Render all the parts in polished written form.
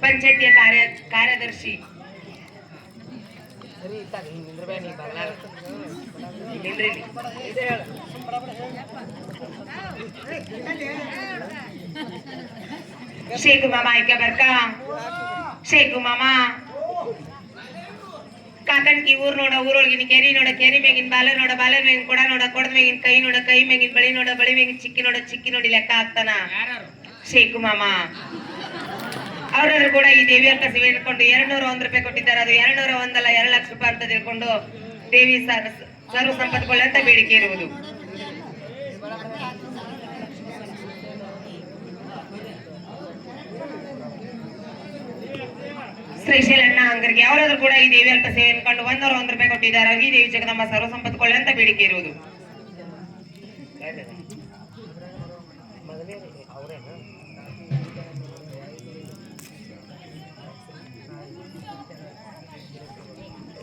ಪಂಚಾಯತಿಯ ಕಾರ್ಯದರ್ಶಿ ಶೇಖು ಮಾಮಾ ಐಕ್ಯ ಬರ್ಕಾ ಶೇಖು ಮಾಮಾ ಕಾಕನ್ಕಿ ಊರ್ ನೋಡ ಊರೊಳಗಿನ ಕೆರಿ ನೋಡ ಕೆರಿ ಮೇಗಿನ ಬಾಲ ನೋಡ ಬಾಲ ಮೇಗಿನ ಕೊಡ ನೋಡ ಕೊಡದ ಮೇಗಿನ ಕೈ ನೋಡ ಕೈ ಮೇಗಿನ ಬಳಿ ನೋಡ ಬಳಿ ಮೇಗಿನ ಚಿಕ್ಕಿ ನೋಡಿ ಲೆಕ್ಕ ಹಾಕ್ತಾನ ಶೇಖು ಮಾಮಾ. ಅವರಾದ್ರೂ ಕೂಡ ಈ ದೇವಿಯ ಕಸಿವೆ ಇಟ್ಕೊಂಡು 201 ರೂಪಾಯಿ ಕೊಟ್ಟಿದ್ದಾರೆ. ಅದು 201 ಅಲ್ಲ 2 ಲಕ್ಷ ರೂಪಾಯಿ ಅಂತ ತಿಳ್ಕೊಂಡು ದೇವಿ ಸರ್ವ ಸಂಪತ್ಕೊಳ್ಳಿ ಅಂತ ಬೇಡಿಕೆ ಇರುವುದು. ಶ್ರೀಶೈಲಣ್ಣ ಅಂಗರಿಗೆ ಅವರಾದ್ರೂ ಕೂಡ ಈ ದೇವಿ ಅಲ್ಪ ಸೇವೆ ಅನ್ಕೊಂಡು 101 ರೂಪಾಯಿ ಕೊಟ್ಟಿದ್ದಾರೆ. ಈ ದೇವಿ ಜಗದಮ್ಮ ಸರ್ವ ಸಂಪತ್ಕೊಳ್ಳಿ ಅಂತ ಬೇಡಿಕೆ ಇರುವುದು.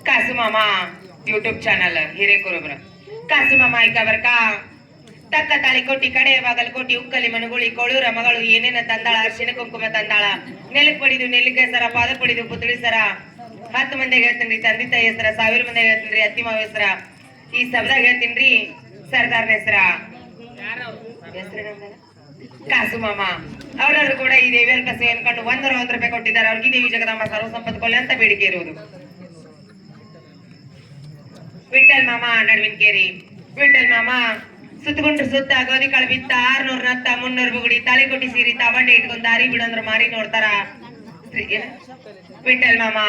ಕಾಸು ಮಾಮಾ ಯೂಟ್ಯೂಬ್ ಚಾನಲ್ ಹಿರೇಕುರುಬ್ರ ಕಾಸು ಮಾಮಾ ಐಕ ಬರ್ಕ ತಕ್ಕ ತಾಳಿಕೋಟಿ ಕಡೆ ಬಾಗಲಕೋಟಿ ಉಕ್ಕಲಿ ಮನುಗುಳಿ ಕೋಳೂರ ಮಗಳು ಏನೇನ ತಂದಾಳ ಅರ್ಶಿನ ಕುಂಕುಮ ತಂದಾಳ ನೆಲಕ್ ಪಡಿದು ನೆಲ್ಲಿಗೆ ಸರ ಪಾದ ಪಡಿದು ಪುತ್ಳಿ ಸರ 10 ಮಂದಿಗೆ ಹೇಳ್ತೀನಿ ತಂದೆ ತಾಯಿ ಹೆಸರ 1000 ಮಂದಿಗೆ ಹೇಳ್ತೀನಿ ಅತ್ತಿ ಮಾವ ಹೆಸರ ಈ ಸಬ್ದಾಗ ಹೇಳ್ತೀನಿ ಸರ್ದಾರ್ನ ಹೆಸರ ಕಾಸು ಮಾಮಾ. ಅವರಾದ್ರೂ ಕೂಡ ಈ ದೇವಿ ಅಲ್ಪ ಸೇವೆ ಅನ್ಕೊಂಡು 101 ರೂಪಾಯಿ ಕೊಟ್ಟಿದ್ದಾರೆ. ಅವ್ರಿಗೆ ದೇವಿ ಜಗದಮ್ಮ ಸರ್ವ ಸಂಪತ್ಕೊಳ್ಳಿ ಅಂತ ಬೇಡಿಕೆ ಇರುವುದು. ವಿಠಲ್ ಮಾಮಾ ನಡುವಿನಕೇರಿ ವಿಠಲ್ ಮಾಮಾ ಸುತ್ತಗೊಂಡ್ರು ಸುತ್ತ ಗೋಧಿ ಕಾಳು ಬಿತ್ತ 600 ನತ್ತ 300 ಬುಗುಡಿ ತಾಳಿಕೊಟ್ಟಿ ಸೀರಿ ತಾಬಂಡೆ ಇಟ್ಕೊಂಡ್ ದಾರಿ ಬಿಡಂದ್ರು ಮಾರಿ ನೋಡ್ತಾರ ವಿಠಲ್ ಮಾಮಾ.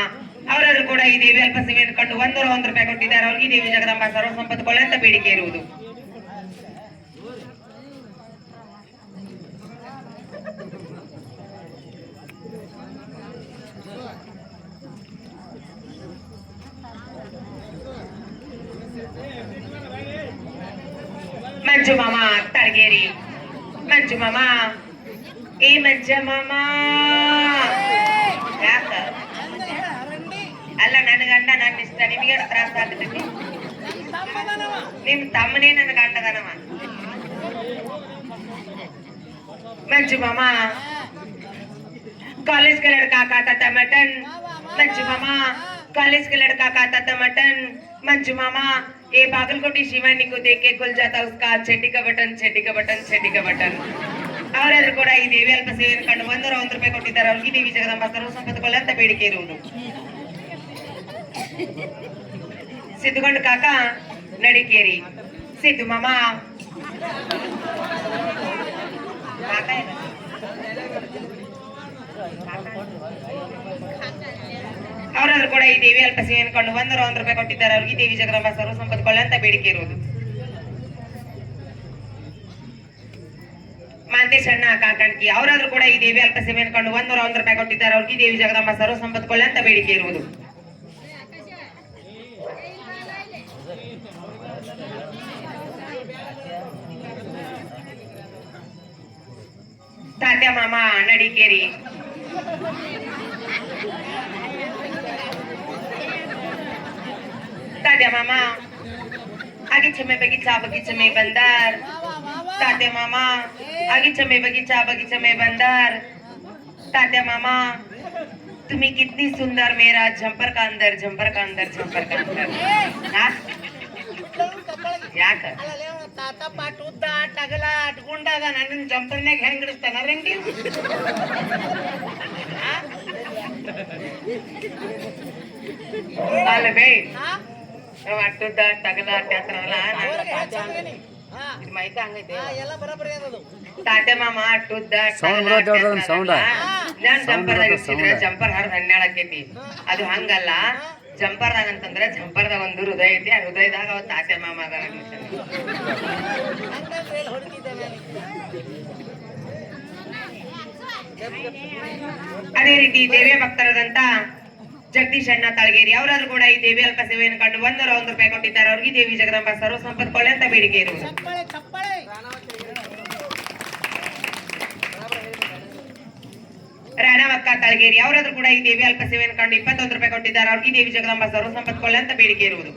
ಅವರಾದ್ರೂ ಕೂಡ ಈ ದೇವಿ ಅಲ್ಪ ಸೇವೆ ಅನ್ಕೊಂಡು 101 ರೂಪಾಯಿ ಕೊಟ್ಟಿದ್ದಾರೆ. ಅವ್ರಿಗೆ ದೇವಿ ಜಗದಮ್ಮ ಸರ್ವ ಸಂಪತ್ಕೊಳ್ಳಿ ಅಂತ ಬೇಡಿಕೆ ಇರುವುದು. ಮಂಜು ಮಾಮಾ ತಳಗೇರಿ ಮಂಜು ಮಾಮಾ ಏ ಮಂಜ ಮಾಮಾ ಯಾಕ ಅಲ್ಲ ನನ್ನ ಗಂಡ ನನ್ನ ಇಷ್ಟ ನಿಮಗೆ ತ್ರಾಸ ಆಗ್ತೈತಿ. ನಿಮ್ ತಮ್ಮನೇ ನನ್ನ ಗಂಡದನವ ಮಂಜು ಮಾಮಾ. कॉलेज का लड़का खाता था मटन मंजू मामा कॉलेज का लड़का खाता था मटन मंजू मामा. ये बागलकोटी शिवानी को देख के खुल जाता उसका छेटी का बटन छेटी का बटन छेटी का बटन. ಅವರಾದ್ರೂ ಕೂಡ ಈ ದೇವಿ ಅಲ್ಪ ಸೇವೆ ಅನ್ಕೊಂಡು 101 ರೂಪಾಯಿ ಕೊಟ್ಟಿದ್ದಾರೆ. ಅವ್ರಿಗೆ ದೇವಿ ಜಗದಮ್ಮ ಸರ್ವ ಸಂಪತ್ಕೊಳ್ಳಿ ಅಂತ ಬೇಡಿಕೆ ಇರುವುದು. ಸಿದ್ದುಗೊಂಡು ಕಾಕ ನಡಿಕೇರಿ ಸಿದ್ದು ಮಾಮಾ ಅವರಾದ್ರೂ ಕೂಡ ಈ ದೇವಿ ಅಲ್ಪ ಸೇವೆ ಅನ್ಕೊಂಡು 101 ರೂಪಾಯಿ ಕೊಟ್ಟಿದ್ದಾರೆ. ಅವ್ರಿಗೆ ದೇವಿ ಜಗದಮ್ಮ ಸರ್ವ ಸಂಪತ್ಕೊಳ್ಳಿ ಅಂತ ಬೇಡಿಕೆ ಇರುವುದು. ಮಾಂತೇಶ್ ಅಣ್ಣ ಕಾಕಣ್ಕಿ ಅವರಾದ್ರೂ ಕೂಡ ಈ ದೇವಿ ಅಲ್ಪ ಸೇವೆ ಅನ್ಕೊಂಡು 101 ರೂಪಾಯಿ ಕೊಟ್ಟಿದ್ದಾರೆ. ಅವ್ರಿಗೆ ದೇವಿ ಜಗದಮ್ಮ ಸರ್ವ ಸಂಪತ್ಕೊಳ್ಳಿ ಅಂತ ಬೇಡಿಕೆ ಇರುವುದು. ತಾತ್ಯ ಮಾಮಾ ನಡಿಕೇರಿ तात्या मामा आगीचे में बगीचा बगीचे में बंदर तात्या मामा आगीचे में बगीचा बगीचे में बंदर. तात्या मामा तुम्ही कितनी सुंदर मेरा झंपर का अंदर झंपर का अंदर झंपर का अंदर. ಯಾಕ ತಾತ ಪಾಟ್ ಉದ್ದ ಟಗಲ ಅಟ್ಕೊಂಡಾಗ ನನ್ನ ಜಂಪರ್ನಾಗ ಹೆಂಗ್ ಹಿಡಿಸ್ತಾನ ರಂಡಿ ಅಲ್ಲ ಬೇ ಅಟ್ಟುದ್ದ ಟಗಲ ಅಟ್ಟಾತ್ರಲ್ಲ ಮಾಹಿತಿ ಹಂಗೈತೆ ತಾತೆ ಮಾಮ ಅಟ್ಟುದ್ದ ನಾನ್ ಜಂಪರ್ದಾಗ ಇರ್ತಿದ್ರೆ ಜಂಪರ್ ಹರಿದ್ 12 ಆಕೈತಿ. ಅದು ಹಂಗಲ್ಲ ಜಂಪರ್ದಾಗ ಅಂತಂದ್ರೆ ಜಂಪರ್ದಾಗ ಒಂದು ಹೃದಯ ಐತಿ. ಆ ಹೃದಯದಾಗ ಅವ ತಾತೆ ಮಾಮ ಅದ. ಅದೇ ರೀತಿ ದೇವಿಯ ಭಕ್ತರಾದಂತ ಜಗದೀಶ್ ಅಣ್ಣ ತಳಗೇರಿ ಅವರಾದ್ರೂ ಕೂಡ ಈ ದೇವಿ ಅಲ್ಪ ಸೇವೆಯನ್ನು ಕಂಡು 101 ರೂಪಾಯಿ ಕೊಟ್ಟಿದ್ದಾರೆ. ಅವ್ರಿಗೆ ದೇವಿ ಜಗದಂಬ ಸರ್ವ ಸಂಪತ್ಕೊಳ್ಳಿ ಅಂತ ಬೇಡಿಕೆ ಇರುವುದು. ರಾಣವಕ್ಕ ತಳಗೇರಿ ಅವರಾದ್ರೂ ಕೂಡ ಈ ದೇವಿ ಅಲ್ಪ ಸೇವೆಯನ್ನು ಕಂಡು 21 ರೂಪಾಯಿ ಕೊಟ್ಟಿದ್ದಾರೆ. ಅವ್ರಿಗೆ ದೇವಿ ಜಗದಂಬ ಸರ್ವ ಸಂಪತ್ಕೊಳ್ಳಿ ಅಂತ ಬೇಡಿಕೆ ಇರುವುದು.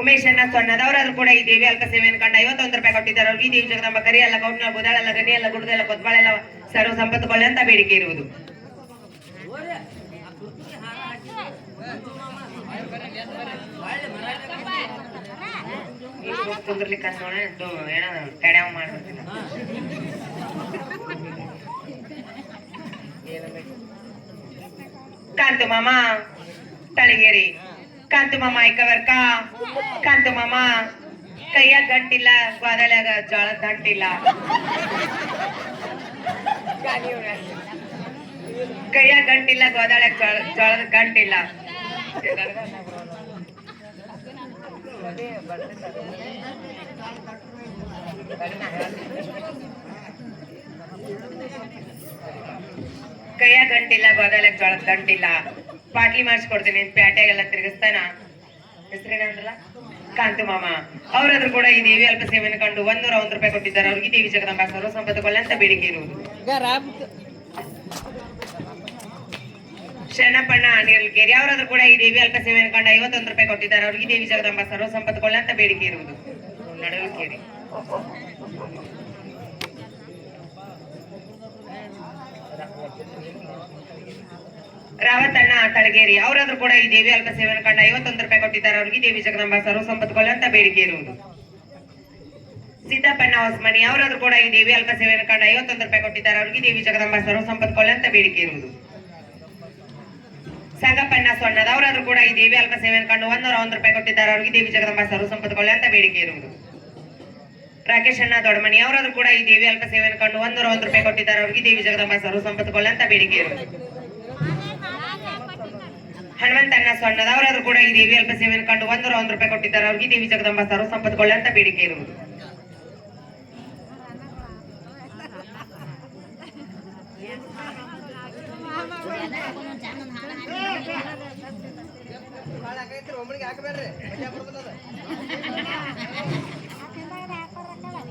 ಉಮೇಶಣ್ಣ ಸೊನ್ನದವರಾದ್ರೂ ಕೂಡ ಈ ದೇವಿ ಅಲ್ಪ ಸೇವೆಯನ್ನು ಕಂಡು 51 ರೂಪಾಯಿ ಕೊಟ್ಟಿದ್ದಾರೆ. ಅವ್ರಿಗೆ ಈ ದೇವಿ ಜಗದಂಬ ಕರಿ ಎಲ್ಲ ಕೌಟ್ನ ಬುದಾಳೆಲ್ಲ ಗನಿ ಎಲ್ಲ ಗುಡ್ದೆಲ್ಲ ಕೊತ್ಬಾಳೆಲ್ಲ ಸರ್ವ ಸಂಪತ್ತುಕೊಳ್ಳಿ ಅಂತ ಬೇಡಿಕೆ ಇರುವುದು. ಕುಂದ್ರಲಿಕ್ಕೆ ಏನೋ ಕಡ್ಯಾವ್ ಮಾಡ್ಬಿಡ್ತೀನಿ. ಕಾಂತು ಮಾಮ ತಳಗೇರಿ ಕಾಂತು ಮಾಮ ಐಕವರ್ಕ ಕಾಂತು ಮಾಮ ಕೈಯಾಗ ಗಂಟಿಲ್ಲ ಗೋದಲ್ಯಾಗ ಜೋಳದ ಗಂಟಿಲ್ಲ ಕೈಯಾಗ ಗಂಟಿಲ್ಲ ಗೋದಾಳ್ಯಾಗ ಜೋಳದ ಗಂಟಿಲ್ಲ. ಕೈಯಾಗ ಗಂಟಿಲ್ಲ ಗೋದಾಳ್ಯಾಗ ಜೋಳದ ಗಂಟಿಲ್ಲ. ಪಾಟ್ಲಿ ಮಾಡಿಸ್ಕೊಡ್ತೀನಿ ಪ್ಯಾಟ್ಯಾಗೆಲ್ಲ ತಿರುಗಿಸ್ತಾನ. ಹೆಸರೇನಂದ್ರಲ್ಲ ಕಾಂತು ಮಾಮ ಅವರಾದ್ರೂ ಕೂಡ ಈ ದೇವಿ ಅಲ್ಪ ಸೇವೆಯನ್ನು ಕಂಡು 101 ರೂಪಾಯಿ ಕೊಟ್ಟಿದ್ದಾರೆ. ಅವ್ರಿಗೆ ದೇವಿ ಜಗದಂಬ ಸರ್ವ ಸಂಪತ್ತುಕೊಳ್ಳಿ ಅಂತ ಬೇಡಿಕೆ ಇರುವುದು. ಶರಣಪ್ಪಣ್ಣ ನೀರಲ್ಕೇರಿ ಅವರಾದ್ರೂ ಕೂಡ ಈ ದೇವಿ ಅಲ್ಪ ಸೇವೆಯನ್ನು ಕಂಡು 51 ರೂಪಾಯಿ ಕೊಟ್ಟಿದ್ದಾರೆ. ಅವ್ರಿಗೆ ದೇವಿ ಜಗದಂಬ ಸರ್ವ ಸಂಪತ್ತುಕೊಳ್ಳಿ ಅಂತ ಬೇಡಿಕೆ ಇರುವುದು. ನಡವಲ್ಕೇರಿ ರಾವತಣ್ಣ ತಳಗೇರಿ ಅವರಾದ್ರೂ ಕೂಡ ಈ ದೇವಿ ಅಲ್ಪ ಸೇವೆಯನ್ನು ಕಂಡು 51 ರೂಪಾಯಿ ಕೊಟ್ಟಿದ್ದಾರೆ. ಅವ್ರಿಗೆ ದೇವಿ ಜಗದಂಬ ಸರ್ವ ಸಂಪತ್ತುಕೊಳ್ಳಿ ಅಂತ ಬೇಡಿಕೆ ಇರುವುದು. ಸೀತಾಪಣ್ಣ ಹೊಸಮನಿ ಅವರಾದ್ರೂ ಕೂಡ ಈ ದೇವಿ ಅಲ್ಪ ಸೇವೆಯನ್ನು ಕಂಡು 51 ರೂಪಾಯಿ ಕೊಟ್ಟಿದ್ದಾರೆ. ಅವ್ರಿಗೆ ದೇವಿ ಜಗದಂಬ ಸರ್ವ ಸಂಪತ್ತುಕೊಳ್ಳಿ ಅಂತ ಬೇಡಿಕೆ ಇರುವುದು. ಸಂಗಪ್ಪಣ್ಣ ಸೊಣ್ಣದ ಅವರಾದ್ರೂ ಕೂಡ ಈ ದೇವಿ ಅಲ್ಪ ಸೇವೆಯನ್ನು ಕಂಡು 101 ರೂಪಾಯಿ ಕೊಟ್ಟಿದ್ದಾರೆ. ಅವ್ರಿಗೆ ದೇವಿ ಜಗದಂಬ ಸರ್ವ ಸಂಪತ್ತುಕೊಳ್ಳಿ ಅಂತ ಬೇಡಿಕೆ ಇರುವುದು. ರಾಕೇಶ್ ಅಣ್ಣ ದೊಡ್ಡಮನಿ ಅವರಾದ್ರೂ ಕೂಡ ಈ ದೇವಿ ಅಲ್ಪ ಸೇವೆಯನ್ನು ಕಂಡು 101 ರೂಪಾಯಿ ಕೊಟ್ಟಿದ್ದಾರೆ. ಅವ್ರಿಗೆ ದೇವಿ ಜಗದಂಬ ಸರ್ವ ಸಂಪತ್ತುಕೊಳ್ಳಿ ಅಂತ ಬೇಡಿಕೆ ಇರುವುದು. ಹನುಮಂತಣ್ಣ ಸೊಣ್ಣದ ಅವರಾದ್ರೂ ಕೂಡ ಈ ದೇವಿ ಅಲ್ಪ ಸೇವೆಯನ್ನು ಕಂಡು 101 ರೂಪಾಯಿ ಕೊಟ್ಟಿದ್ದಾರೆ. ಅವ್ರಿಗೆ ದೇವಿ ಜಗದಂಬ ಸರ್ವ ಸಂಪತ್ತುಕೊಳ್ಳಿ ಅಂತ ಬೇಡಿಕೆ ಇರುವುದು.